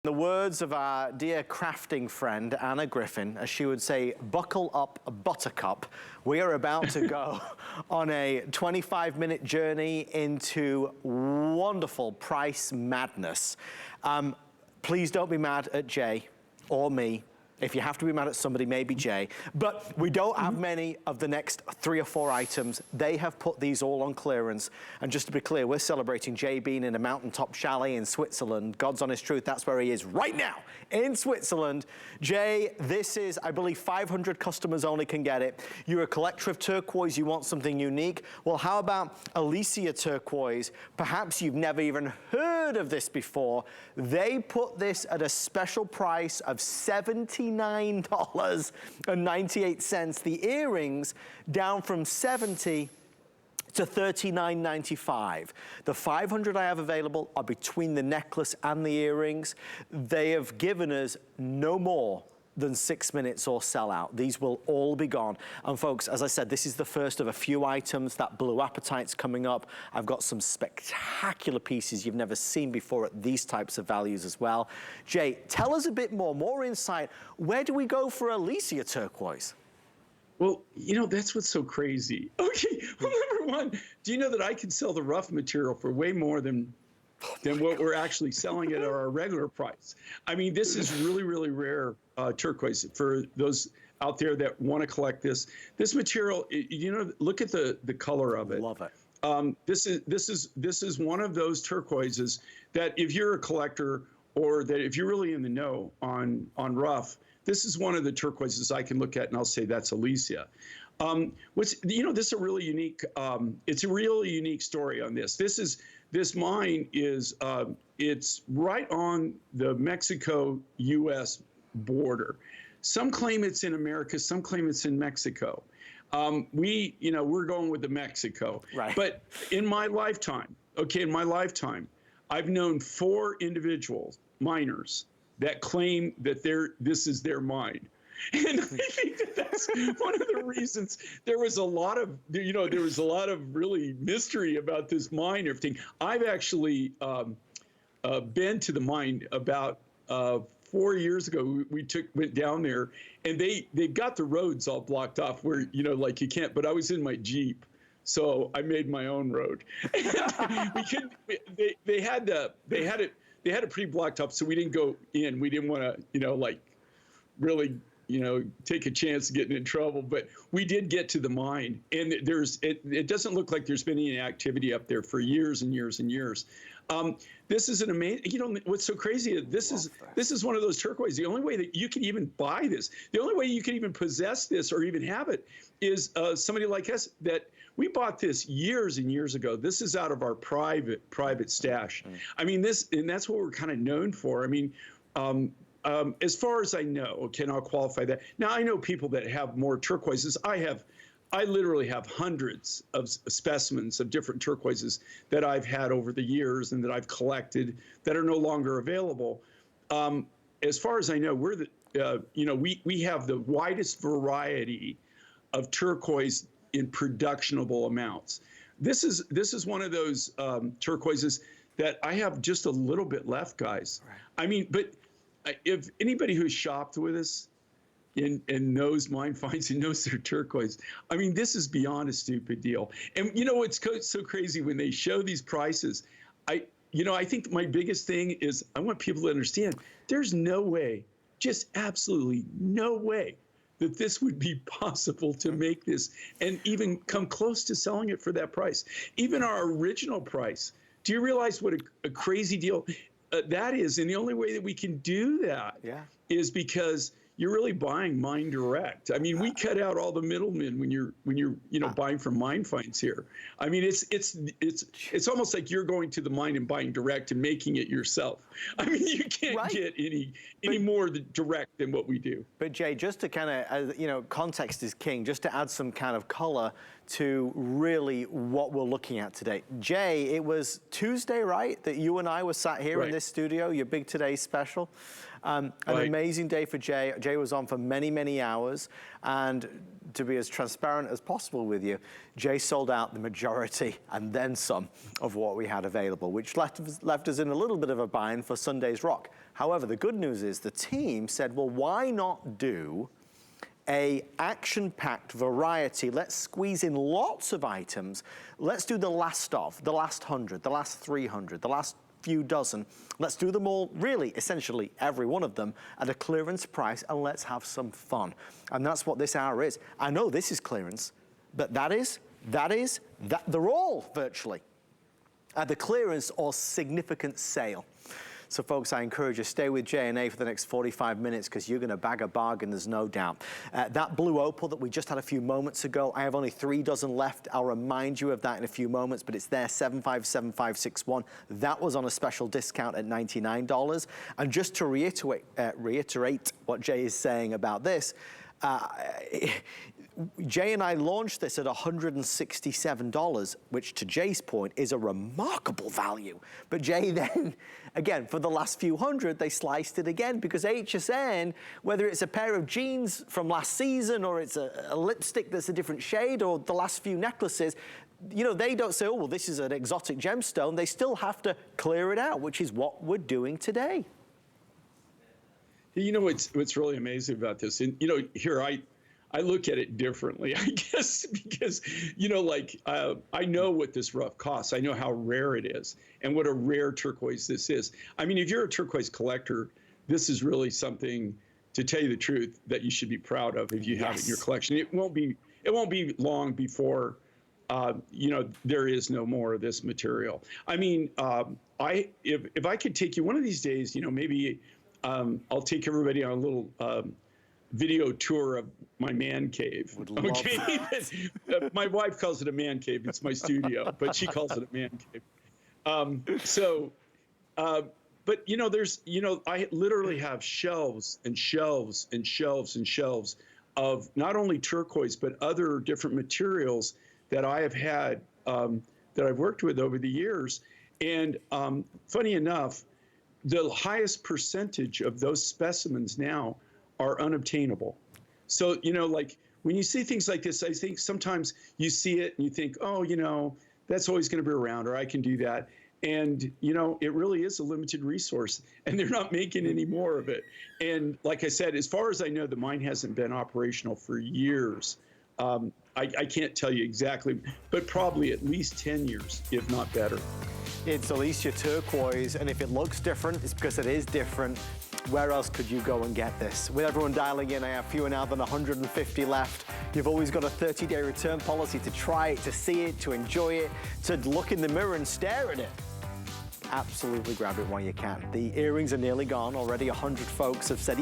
The words of our dear crafting friend, Anna Griffin, as she would say, buckle up, buttercup. We are about to go on a 25-minute journey into wonderful price madness. Please don't be mad at Jay or me. If you have to be mad at somebody, maybe Jay. But we don't have many of the next 3 or 4 items. They have put these all on clearance. And just to be clear, we're celebrating Jay being in a mountaintop chalet in Switzerland. God's honest truth, that's where he is right now, in Switzerland. Jay, this is, I believe, 500 customers only can get it. You're a collector of turquoise, you want something unique. Well, how about Alicia Turquoise? Perhaps you've never even heard of this before. They put this at a special price of $79.98. The earrings down from $70 to $39.95. The 500 I have available are between the necklace and the earrings. They have given us no more than 6 minutes or sell out. These will all be gone. And folks, as I said, this is the first of a few items. That blue apatite's coming up. I've got some spectacular pieces you've never seen before at these types of values as well. Jay, tell us a bit more insight. Where do we go for Alicia Turquoise? Well, you know, that's what's so crazy. Okay, well, number one, do you know that I can sell the rough material for way more than what we're actually selling it at our regular price? I mean, this is really, really rare turquoise for those out there that want to collect this. This material, you know, look at the color of it. Love it. This is one of those turquoises that if you're a collector or that if you're really in the know on rough, this is one of the turquoises I can look at and I'll say that's Alicia. This is a really unique, it's a really unique story on this. This mine is, it's right on the Mexico-U.S. border. Some claim it's in America, some claim it's in Mexico. We're going with the Mexico. Right. But in my lifetime, I've known 4 individuals, miners, that claim that this is their mine. And I think that's one of the reasons there was a lot of really mystery about this mine and everything. I've actually been to the mine about 4 years ago. We went down there, and they've got the roads all blocked off where, like you can't, but I was in my Jeep. So I made my own road. They had it pretty blocked up, so we didn't go in. We didn't want to, really, take a chance of getting in trouble. But we did get to the mine, and it doesn't look like there's been any activity up there for years and years and years. This is an amazing, what's so crazy is this is one of those turquoise. The only way that you can even buy this, the only way you can even possess this or even have it is somebody like us that we bought this years and years ago. This is out of our private stash. I mean, and that's what we're kind of known for. I mean, as far as I know, okay, and I'll qualify that. Now, I know people that have more turquoises. I literally have hundreds of specimens of different turquoises that I've had over the years and that I've collected that are no longer available. As far as I know, we have the widest variety of turquoise in productionable amounts. This is one of those turquoises that I have just a little bit left, guys. Right. I mean, but if anybody who's shopped with us and knows mine finds and knows their turquoise, I mean, this is beyond a stupid deal. And you know what's so crazy when they show these prices? I think my biggest thing is I want people to understand there's no way, just absolutely no way, that this would be possible to make this and even come close to selling it for that price. Even our original price. Do you realize what a crazy deal that is? And the only way that we can do that is because you're really buying mine direct. I mean, we cut out all the middlemen when you're buying from mine finds here. I mean, it's almost like you're going to the mine and buying direct and making it yourself. I mean, you can't get any more direct than what we do. But Jay, just to kind of, context is king, just to add some kind of color to really what we're looking at today. Jay, it was Tuesday, right, that you and I were sat here in this studio, your Big Today special. An amazing day for Jay. Jay, Jay was on for many, many hours, and to be as transparent as possible with you, Jay sold out the majority and then some of what we had available, which left us in a little bit of a bind for Sunday's Rock. However, the good news is the team said, well, why not do a action-packed variety? Let's squeeze in lots of items. Let's do the last 100, the last 300, the last few dozen. Let's do them all, really, essentially every one of them at a clearance price, and let's have some fun. And that's what this hour is. I know this is clearance, but they're all virtually at the clearance or significant sale. So folks, I encourage you, stay with J&A for the next 45 minutes because you're going to bag a bargain, there's no doubt. That blue opal that we just had a few moments ago, I have only 3 dozen left. I'll remind you of that in a few moments, but it's there, 757561. That was on a special discount at $99. And just to reiterate what Jay is saying about this, Jay and I launched this at $167, which to Jay's point is a remarkable value. But Jay then, again, for the last few hundred, they sliced it again because HSN, whether it's a pair of jeans from last season or it's a lipstick that's a different shade or the last few necklaces, you know, they don't say, oh, well, this is an exotic gemstone. They still have to clear it out, which is what we're doing today. You know what's really amazing about this, and you know, here I look at it differently, I guess, because, you know, like, I know what this rough costs. I know how rare it is and what a rare turquoise this is. I mean, if you're a turquoise collector, this is really something, to tell you the truth, that you should be proud of if you have it in your collection. It won't be long before, you know, there is no more of this material. I mean, if I could take you one of these days, you know, maybe I'll take everybody on a little video tour of my man cave. Okay, my wife calls it a man cave. It's my studio, but she calls it a man cave. But you know, I literally have shelves and shelves and shelves and shelves of not only turquoise but other different materials that I have had that I've worked with over the years. And funny enough, the highest percentage of those specimens now are unobtainable. So, you know, like when you see things like this, I think sometimes you see it and you think, oh, you know, that's always going to be around, or I can do that. And, you know, it really is a limited resource, and they're not making any more of it. And like I said, as far as I know, the mine hasn't been operational for years. I can't tell you exactly, but probably at least 10 years, if not better. It's Alicia Turquoise, and if it looks different, it's because it is different. Where else could you go and get this? With everyone dialing in, I have fewer now than 150 left. You've always got a 30-day return policy to try it, to see it, to enjoy it, to look in the mirror and stare at it. Absolutely grab it while you can. The earrings are nearly gone. Already 100 folks have said